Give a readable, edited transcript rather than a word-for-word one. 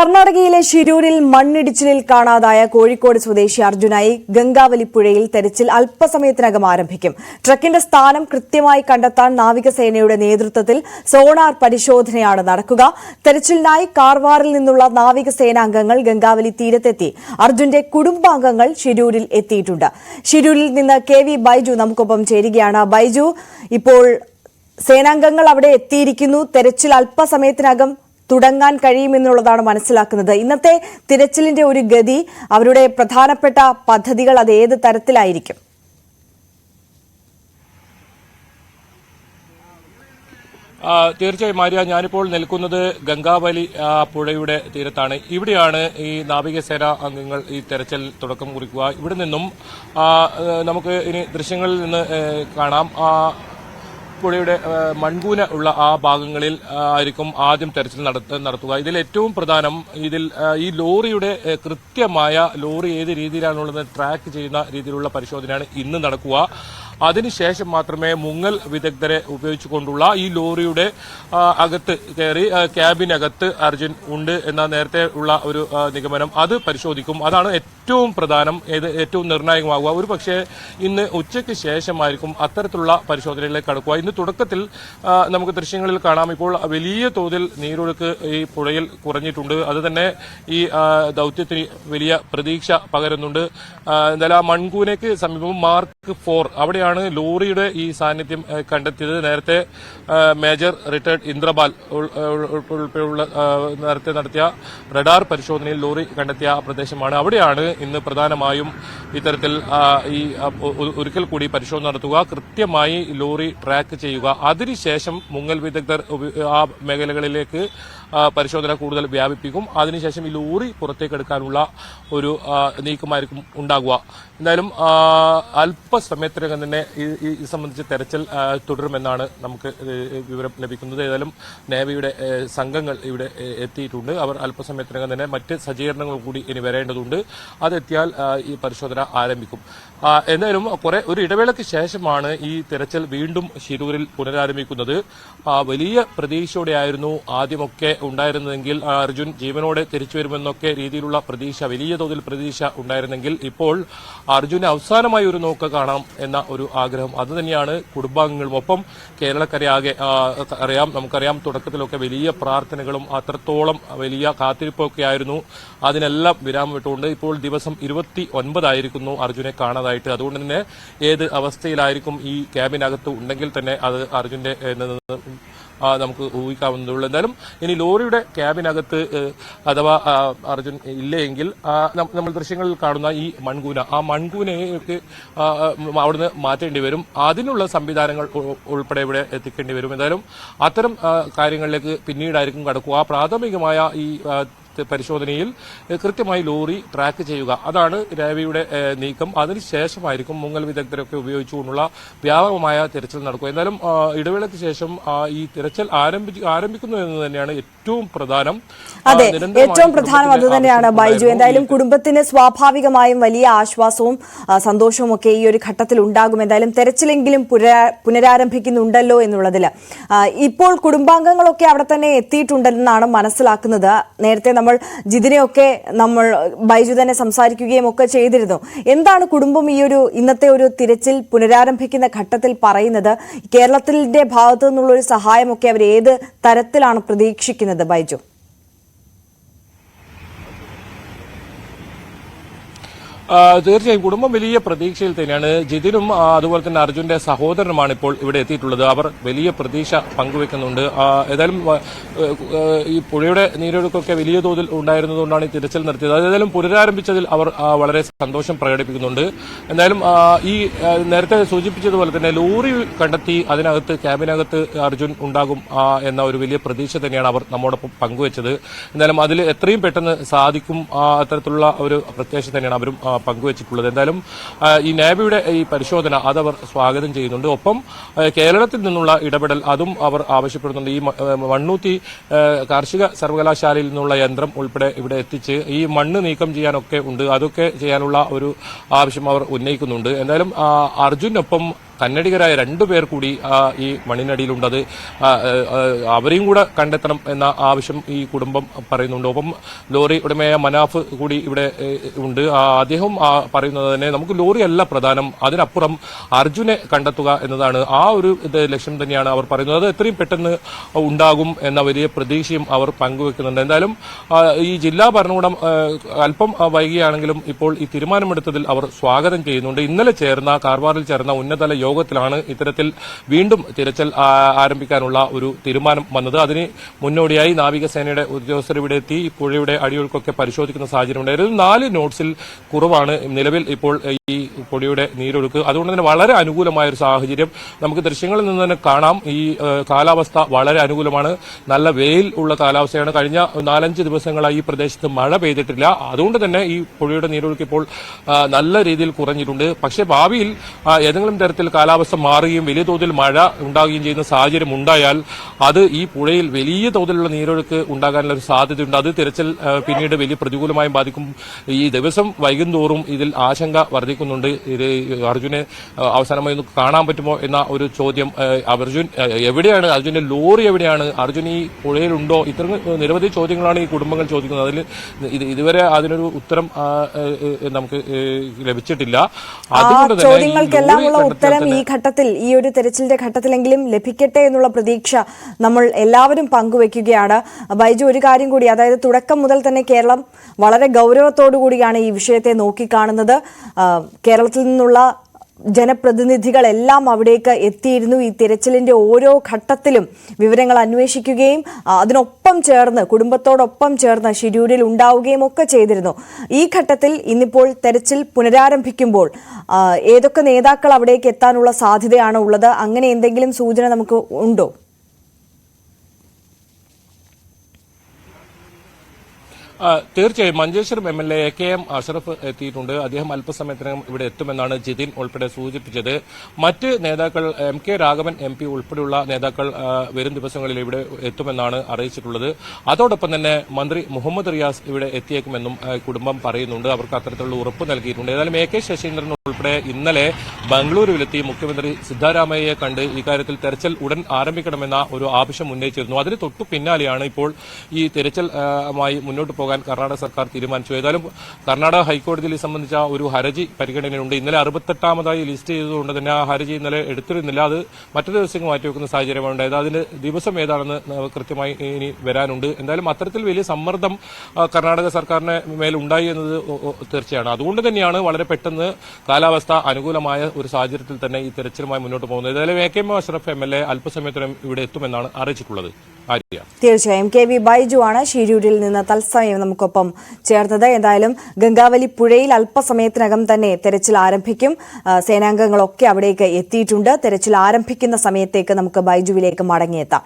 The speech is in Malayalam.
കർണാടകയിലെ ഷിരൂരിൽ മണ്ണിടിച്ചിലിൽ കാണാതായ കോഴിക്കോട് സ്വദേശി അർജുനായി ഗംഗാവലിപ്പുഴയിൽ തെരച്ചിൽ അല്പസമയത്തിനകം ആരംഭിക്കും. ട്രക്കിന്റെ സ്ഥാനം കൃത്യമായി കണ്ടെത്താൻ നാവികസേനയുടെ നേതൃത്വത്തിൽ സോണാർ പരിശോധനയാണ് നടക്കുക. തെരച്ചിലിനായി കാർവാറിൽ നിന്നുള്ള നാവികസേനാംഗങ്ങൾ ഗംഗാവലി തീരത്തെത്തി. അർജുന്റെ കുടുംബാംഗങ്ങൾ ഷിരൂരിൽ എത്തിയിട്ടുണ്ട്. ഷിരൂരിൽ നിന്ന് KV ബൈജു നമുക്കൊപ്പം ചേരുകയാണ്. ബൈജു, ഇപ്പോൾ സേനാംഗങ്ങൾ അവിടെ എത്തിയിരിക്കുന്നു. തെരച്ചിൽ അല്പസമയത്തിനകം തുടങ്ങാൻ കഴിയുമെന്നുള്ളതാണ് മനസ്സിലാക്കുന്നത്. ഇന്നത്തെ തിരച്ചിലിന്റെ ഒരു ഗതി, അവരുടെ പ്രധാനപ്പെട്ട പദ്ധതികൾ അത് ഏത് തരത്തിലായിരിക്കും? തീർച്ചയായും മാരിയ, ഞാനിപ്പോൾ നിൽക്കുന്നത് ഗംഗാവലി പുഴയുടെ തീരത്താണ്. ഇവിടെയാണ് ഈ നാവികസേന അംഗങ്ങൾ ഈ തെരച്ചിൽ തുടക്കം കുറിക്കുക. ഇവിടെ നിന്നും നമുക്ക് ഇനി ദൃശ്യങ്ങളിൽ നിന്ന് കാണാം, പുഴയുടെ മൺകൂന ഉള്ള ആ ഭാഗങ്ങളിൽ ആയിരിക്കും ആദ്യം തെരച്ചിൽ നടത്തുക. ഇതിൽ ഏറ്റവും പ്രധാനം ഈ ലോറിയുടെ കൃത്യമായ ലോറി ഏത് രീതിയിലാണുള്ളത് ട്രാക്ക് ചെയ്യുന്ന രീതിയിലുള്ള പരിശോധനയാണ് ഇന്ന് നടക്കുക. അതിനുശേഷം മാത്രമേ മുങ്ങൽ വിദഗ്ധരെ ഉപയോഗിച്ചുകൊണ്ടുള്ള ഈ ലോറിയുടെ അകത്ത് കയറി ക്യാബിനകത്ത് അർജുൻ ഉണ്ട് എന്ന നേരത്തെ ഉള്ള ഒരു നിഗമനം അത് പരിശോധിക്കും. അതാണ് ഏറ്റവും പ്രധാനം, ഏറ്റവും നിർണായകമാകുക. ഒരു പക്ഷേ ഇന്ന് ഉച്ചയ്ക്ക് ശേഷമായിരിക്കും അത്തരത്തിലുള്ള പരിശോധനയിലേക്ക് കടക്കുക. ഇന്ന് തുടക്കത്തിൽ നമുക്ക് ദൃശ്യങ്ങളിൽ കാണാം, ഇപ്പോൾ വലിയ തോതിൽ നീരൊഴുക്ക് ഈ പുഴയിൽ കുറഞ്ഞിട്ടുണ്ട്. അത് തന്നെ ഈ ദൌത്യത്തിന് വലിയ പ്രതീക്ഷ പകരുന്നുണ്ട്. എന്തായാലും ആ മൺകൂനയ്ക്ക് സമീപം മാർക്ക് 4 അവിടെ ലോറിയുടെ ഈ സാന്നിധ്യം കണ്ടെത്തിയത്. നേരത്തെ മേജർ റിട്ടയർഡ് ഇന്ദ്രപാൽ ഉൾപ്പെടെയുള്ള നേരത്തെ നടത്തിയ റഡാർ പരിശോധനയിൽ ലോറി കണ്ടെത്തിയ പ്രദേശമാണ്. അവിടെയാണ് ഇന്ന് പ്രധാനമായും ഇത്തരത്തിൽ ഈ ഒരിക്കൽ കൂടി പരിശോധന നടത്തുക, കൃത്യമായി ലോറി ട്രാക്ക് ചെയ്യുക. അതിനുശേഷം മുങ്ങൽ വിദഗ്ധർ ആ മേഖലകളിലേക്ക് പരിശോധന കൂടുതൽ വ്യാപിപ്പിക്കും. അതിനുശേഷം ഈ ലോറി പുറത്തേക്ക് എടുക്കാനുള്ള ഒരു നീക്കമായിരിക്കും ഉണ്ടാകുക. എന്തായാലും അല്പസമയത്തിനകം തന്നെ ഇത് സംബന്ധിച്ച് തെരച്ചിൽ തുടരുമെന്നാണ് നമുക്ക് വിവരം ലഭിക്കുന്നത്. ഏതായാലും നേവിയുടെ സംഘങ്ങൾ ഇവിടെ എത്തിയിട്ടുണ്ട്. അവർ അല്പസമയത്തിനകം തന്നെ മറ്റ് സജ്ജീകരണങ്ങൾ കൂടി ഇനി വരേണ്ടതുണ്ട്. അതെത്തിയാൽ ഈ പരിശോധന ആരംഭിക്കും. എന്തായാലും ഒരു ഇടവേളയ്ക്ക് ശേഷമാണ് ഈ തെരച്ചിൽ വീണ്ടും ഷിരൂരിൽ പുനരാരംഭിക്കുന്നത്. വലിയ പ്രതീക്ഷയോടെയായിരുന്നു ആദ്യമൊക്കെ ഉണ്ടായിരുന്നതെങ്കിൽ അർജുൻ ജീവനോടെ തിരിച്ചു വരുമെന്നൊക്കെ രീതിയിലുള്ള പ്രതീക്ഷ, വലിയ തോതിൽ പ്രതീക്ഷ ഉണ്ടായിരുന്നെങ്കിൽ ഇപ്പോൾ അർജുന് അവസാനമായി ഒരു നോക്ക് കാണാം എന്ന ഒരു ആഗ്രഹം അത് തന്നെയാണ് കുടുംബാംഗങ്ങളും ഒപ്പം കേരളക്കരയാകെ നമുക്കറിയാം തുടക്കത്തിലൊക്കെ വലിയ പ്രാർത്ഥനകളും അത്രത്തോളം വലിയ കാത്തിരിപ്പൊക്കെ ആയിരുന്നു. അതിനെല്ലാം വിരാമം വിട്ടുകൊണ്ട് ഇപ്പോൾ ദിവസം 29 ആയിരിക്കുന്നു അർജുനെ കാണാതായിട്ട്. അതുകൊണ്ട് തന്നെ ഏത് അവസ്ഥയിലായിരിക്കും ഈ ക്യാബിനകത്ത് ഉണ്ടെങ്കിൽ തന്നെ അത് അർജുന്റെ നമുക്ക് ഊഹിക്കാവുന്നതുള്ളൂ. എന്തായാലും ഇനി ലോറിയുടെ ക്യാബിനകത്ത് അഥവാ അർജുൻ ഇല്ലെങ്കിൽ നമ്മൾ ദൃശ്യങ്ങളിൽ കാണുന്ന ഈ മൺകൂന, ആ മൺകൂനയ്ക്ക് അവിടുന്ന് മാറ്റേണ്ടി വരും. അതിനുള്ള സംവിധാനങ്ങൾ ഉൾപ്പെടെ ഇവിടെ എത്തിക്കേണ്ടി വരും. എന്തായാലും അത്തരം കാര്യങ്ങളിലേക്ക് പിന്നീടായിരിക്കും കടക്കുക. പ്രാഥമികമായ ഈ പരിശോധനയിൽ കൃത്യമായി ലോറി ട്രാക്ക് ചെയ്യുക, അതാണ് നേവിയുടെ നീക്കം. അതിനുശേഷമായിരിക്കും മുങ്ങൽ വിദഗ്ധരൊക്കെ ഉപയോഗിച്ചുകൊണ്ടുള്ള വ്യാപകമായ തിരച്ചിൽ നടക്കുക. എന്തായാലും ഇടവേളയ്ക്ക് ശേഷം ഈ തിരച്ചിൽ ആരംഭിക്കുന്നു എന്ന് തന്നെയാണ് ഏറ്റവും പ്രധാനം. അതെ, ഏറ്റവും പ്രധാനം അതുതന്നെയാണ് ബൈജു. എന്തായാലും കുടുംബത്തിന് സ്വാഭാവികമായും വലിയ ആശ്വാസവും സന്തോഷവും ഒക്കെ ഈ ഒരു ഘട്ടത്തിൽ ഉണ്ടാകും. എന്തായാലും തെരച്ചിലെങ്കിലും പുനരാരംഭിക്കുന്നുണ്ടല്ലോ എന്നുള്ളതിൽ ഇപ്പോൾ കുടുംബാംഗങ്ങളൊക്കെ അവിടെ തന്നെ എത്തിയിട്ടുണ്ടെന്നാണ് മനസ്സിലാക്കുന്നത്. നേരത്തെ നമ്മൾ ജിതിനെയൊക്കെ ബൈജു തന്നെ സംസാരിക്കുകയും ഒക്കെ ചെയ്തിരുന്നു. എന്താണ് കുടുംബം ഈ ഒരു ഇന്നത്തെ ഒരു തിരച്ചിൽ പുനരാരംഭിക്കുന്ന ഘട്ടത്തിൽ പറയുന്നത്? കേരളത്തിന്റെ ഭാഗത്തു നിന്നുള്ള ഒരു സഹായമൊക്കെ അവർ ഏത് തരത്തിലാണ് പ്രതീക്ഷിക്കുന്നത് ബൈജു? തീർച്ചയായും കുടുംബം വലിയ പ്രതീക്ഷയിൽ തന്നെയാണ്. ജിതിനും അതുപോലെ തന്നെ അർജുന്റെ സഹോദരനുമാണ് ഇപ്പോൾ ഇവിടെ എത്തിയിട്ടുള്ളത്. അവർ വലിയ പ്രതീക്ഷ പങ്കുവെക്കുന്നുണ്ട്. ഏതായാലും ഈ പുഴയുടെ നീരൊഴുക്കൊക്കെ വലിയ തോതിൽ ഉണ്ടായിരുന്നതുകൊണ്ടാണ് ഈ തിരച്ചിൽ നടത്തിയത്. ഏതായാലും പുനരാരംഭിച്ചതിൽ അവർ വളരെ സന്തോഷം പ്രകടിപ്പിക്കുന്നുണ്ട്. എന്തായാലും ഈ നേരത്തെ സൂചിപ്പിച്ചതുപോലെ തന്നെ ലോറി കണ്ടെത്തി അതിനകത്ത് ക്യാബിനകത്ത് അർജുൻ ഉണ്ടാകും എന്ന ഒരു വലിയ പ്രതീക്ഷ തന്നെയാണ് അവർ നമ്മോടൊപ്പം പങ്കുവച്ചത്. എന്തായാലും അതിൽ എത്രയും പെട്ടെന്ന് സാധിക്കും അത്തരത്തിലുള്ള ഒരു പ്രത്യാശ തന്നെയാണ് അവരും പങ്കുവച്ചിട്ടുള്ളത്. എന്തായാലും ഈ നേവിയുടെ ഈ പരിശോധന അതവർ സ്വാഗതം ചെയ്യുന്നുണ്ട്. ഒപ്പം കേരളത്തിൽ നിന്നുള്ള ഇടപെടൽ അതും അവർ ആവശ്യപ്പെടുന്നുണ്ട്. ഈ മണ്ണൂത്തി കാർഷിക സർവകലാശാലയിൽ നിന്നുള്ള യന്ത്രം ഉൾപ്പെടെ ഇവിടെ എത്തിച്ച് ഈ മണ്ണ് നീക്കം ചെയ്യാനൊക്കെ ഉണ്ട്. അതൊക്കെ ചെയ്യാനുള്ള ഒരു ആവശ്യം അവർ ഉന്നയിക്കുന്നുണ്ട്. എന്തായാലും അർജുനൊപ്പം കന്നഡികരായ 2 പേർ കൂടി ഈ മണ്ണിനടിയിലുണ്ട്. അത് അവരെയും കൂടെ കണ്ടെത്തണം എന്ന ആവശ്യം ഈ കുടുംബം പറയുന്നുണ്ട്. ഒപ്പം ലോറി ഉടമയായ മനാഫ് കൂടി ഇവിടെ ഉണ്ട്. അദ്ദേഹം പറയുന്നത് തന്നെ നമുക്ക് ലോറി അല്ല പ്രധാനം, അതിനപ്പുറം അർജുനെ കണ്ടെത്തുക എന്നതാണ്. ആ ഒരു ലക്ഷ്യം തന്നെയാണ് അവർ പറയുന്നത്. അത് എത്രയും പെട്ടെന്ന് ഉണ്ടാകും എന്ന വലിയ പ്രതീക്ഷയും അവർ പങ്കുവെക്കുന്നുണ്ട്. എന്തായാലും ഈ ജില്ലാ ഭരണകൂടം അല്പം വൈകിയാണെങ്കിലും ഇപ്പോൾ ഈ തീരുമാനമെടുത്തതിൽ അവർ സ്വാഗതം ചെയ്യുന്നുണ്ട്. ഇന്നലെ കാർവാറിൽ ചേർന്ന ഉന്നതതല യോഗത്തിലാണ് ഇത്തരത്തിൽ വീണ്ടും തിരച്ചിൽ ആരംഭിക്കാനുള്ള ഒരു തീരുമാനം വന്നത്. അതിന് മുന്നോടിയായി നാവികസേനയുടെ ഉദ്യോഗസ്ഥർ ഇവിടെ എത്തി പുഴയുടെ അടിയൊഴുക്കൊക്കെ പരിശോധിക്കുന്ന സാഹചര്യം ഉണ്ടായിരുന്നു. 4 നോട്ട്സിൽ കുറവാണ് നിലവിൽ ഇപ്പോൾ ഈ പുഴയുടെ നീരൊഴുക്ക്. അതുകൊണ്ട് തന്നെ വളരെ അനുകൂലമായ ഒരു സാഹചര്യം നമുക്ക് ദൃശ്യങ്ങളിൽ നിന്ന് തന്നെ കാണാം. ഈ കാലാവസ്ഥ വളരെ അനുകൂലമാണ്. നല്ല വെയിൽ ഉള്ള കാലാവസ്ഥയാണ്. കഴിഞ്ഞ 4-5 ദിവസങ്ങളായി ഈ പ്രദേശത്ത് മഴ പെയ്തിട്ടില്ല. അതുകൊണ്ട് തന്നെ ഈ പുഴയുടെ നീരൊഴുക്ക് ഇപ്പോൾ നല്ല രീതിയിൽ കുറഞ്ഞിട്ടുണ്ട്. പക്ഷേ ഭാവിയിൽ ഏതെങ്കിലും തരത്തിൽ കാലാവസ്ഥ മാറുകയും വലിയ തോതിൽ മഴ ഉണ്ടാകുകയും ചെയ്യുന്ന സാഹചര്യം ഉണ്ടായാൽ അത് ഈ പുഴയിൽ വലിയ തോതിലുള്ള നീരൊഴുക്ക് ഉണ്ടാകാനുള്ള ഒരു സാധ്യതയുണ്ട്. അത് തിരച്ചിൽ പിന്നീട് വലിയ പ്രതികൂലമായും ബാധിക്കും. ഈ ദിവസം വൈകുന്തോറും ഇതിൽ ആശങ്ക വർദ്ധിക്കുന്നുണ്ട്. ഇത് അർജുനെ അവസാനമായി ഒന്ന് കാണാൻ പറ്റുമോ എന്ന ഒരു ചോദ്യം. അർജുൻ എവിടെയാണ്, അർജുന്റെ ലോറി എവിടെയാണ്, അർജുൻ ഈ പുഴയിലുണ്ടോ, ഇത്തരം നിരവധി ചോദ്യങ്ങളാണ് ഈ കുടുംബങ്ങൾ ചോദിക്കുന്നത്. അതിൽ ഇതുവരെ അതിനൊരു ഉത്തരം നമുക്ക് ലഭിച്ചിട്ടില്ല. അതുകൊണ്ട് തന്നെ ചോദ്യങ്ങൾക്കെല്ലാമുള്ള ഉത്തരം ഈ ഘട്ടത്തിൽ, ഈ ഒരു തെരച്ചിലിന്റെ ഘട്ടത്തിലെങ്കിലും ലഭിക്കട്ടെ എന്നുള്ള പ്രതീക്ഷ നമ്മൾ എല്ലാവരും പങ്കുവെക്കുകയാണ്. ബൈജു, ഒരു കാര്യം കൂടി, അതായത് തുടക്കം മുതൽ തന്നെ കേരളം വളരെ ഗൗരവത്തോടു കൂടിയാണ് ഈ വിഷയത്തെ നോക്കിക്കാണുന്നത്. കേരളത്തിൽ നിന്നുള്ള ജനപ്രതിനിധികളെല്ലാം അവിടേക്ക് എത്തിയിരുന്നു. ഈ തിരച്ചിലിന്റെ ഓരോ ഘട്ടത്തിലും വിവരങ്ങൾ അന്വേഷിക്കുകയും അതിനൊപ്പം ചേർന്ന് കുടുംബത്തോടൊപ്പം ചേർന്ന് ഷിരൂരിൽ ഉണ്ടാവുകയും ഒക്കെ ചെയ്തിരുന്നു. ഈ ഘട്ടത്തിൽ ഇന്നിപ്പോൾ തെരച്ചിൽ പുനരാരംഭിക്കുമ്പോൾ ഏതൊക്കെ നേതാക്കൾ അവിടേക്ക് എത്താനുള്ള സാധ്യതയാണ് ഉള്ളത്? അങ്ങനെ എന്തെങ്കിലും സൂചന നമുക്ക് ഉണ്ടോ? തീർച്ചയായും മഞ്ചേശ്വരം MLA AKM അഷറഫ് എത്തിയിട്ടുണ്ട്. അദ്ദേഹം അല്പസമയത്തിനകം ഇവിടെ എത്തുമെന്നാണ് ജിതിൻ ഉൾപ്പെടെ സൂചിപ്പിച്ചത്. മറ്റ് നേതാക്കൾ MK രാഘവൻ MP ഉൾപ്പെടെയുള്ള നേതാക്കൾ വരും ദിവസങ്ങളിൽ ഇവിടെ എത്തുമെന്നാണ് അറിയിച്ചിട്ടുള്ളത്. അതോടൊപ്പം തന്നെ മന്ത്രി മുഹമ്മദ് റിയാസ് ഇവിടെ എത്തിയേക്കുമെന്നും കുടുംബം പറയുന്നുണ്ട്. അവർക്ക് അത്തരത്തിലുള്ള ഉറപ്പ് നൽകിയിട്ടുണ്ട്. ഏതായാലും AK ശശീന്ദ്രൻ ഉൾപ്പെടെ ഇന്നലെ ബംഗളൂരുവിലെത്തി മുഖ്യമന്ത്രി സിദ്ധാരാമയ്യയെ കണ്ട് ഇക്കാര്യത്തിൽ തെരച്ചിൽ ഉടൻ ആരംഭിക്കണമെന്ന ഒരു ആവശ്യം ഉന്നയിച്ചിരുന്നു. അതിന് തൊട്ടു പിന്നാലെയാണ് ഇപ്പോൾ ഈ തെരച്ചിലുമായി മുന്നോട്ട് പോകാൻ കർണാടക സർക്കാർ തീരുമാനിച്ചു. ഏതായാലും കർണാടക ഹൈക്കോടതിയിൽ സംബന്ധിച്ച ഒരു ഹർജി പരിഗണനയുണ്ട്. ഇന്നലെ 68ാമതായി ലിസ്റ്റ് ചെയ്തതുകൊണ്ട് തന്നെ ആ ഹർജി ഇന്നലെ എടുത്തിരുന്നില്ല. അത് മറ്റൊരു ദിവസം മാറ്റിവെക്കുന്ന സാഹചര്യമാണ് ഉണ്ടായത്. അതിന് ദിവസം ഏതാണെന്ന് കൃത്യമായി ഇനി വരാനുണ്ട്. എന്തായാലും അത്തരത്തിൽ വലിയ സമ്മർദ്ദം കർണാടക സർക്കാരിന് മേലുണ്ടായി എന്നത് തീർച്ചയാണ്. അതുകൊണ്ട് തന്നെയാണ് വളരെ പെട്ടെന്ന് കാലാവസ്ഥ അനുകൂലമായ ഒരു സാഹചര്യത്തിൽ തന്നെ ഈ തെരച്ചിലുമായി മുന്നോട്ട് പോകുന്നത്. ഏതായാലും AKM അഷറഫ് MLA അല്പസമയത്തിനും ഇവിടെ എത്തുമെന്നാണ് അറിയിച്ചിട്ടുള്ളത്. തീർച്ചയായും KV ബൈജു ആണ് ഷിരൂരിൽ നിന്ന് തത്സമയം നമുക്കൊപ്പം ചേർത്തത്. എന്തായാലും ഗംഗാവലി പുഴയിൽ അല്പസമയത്തിനകം തന്നെ തെരച്ചിൽ ആരംഭിക്കും. സേനാംഗങ്ങളൊക്കെ അവിടേക്ക് എത്തിയിട്ടുണ്ട്. തെരച്ചിൽ ആരംഭിക്കുന്ന സമയത്തേക്ക് നമുക്ക് ബൈജുവിലേക്ക് മടങ്ങിയെത്താം.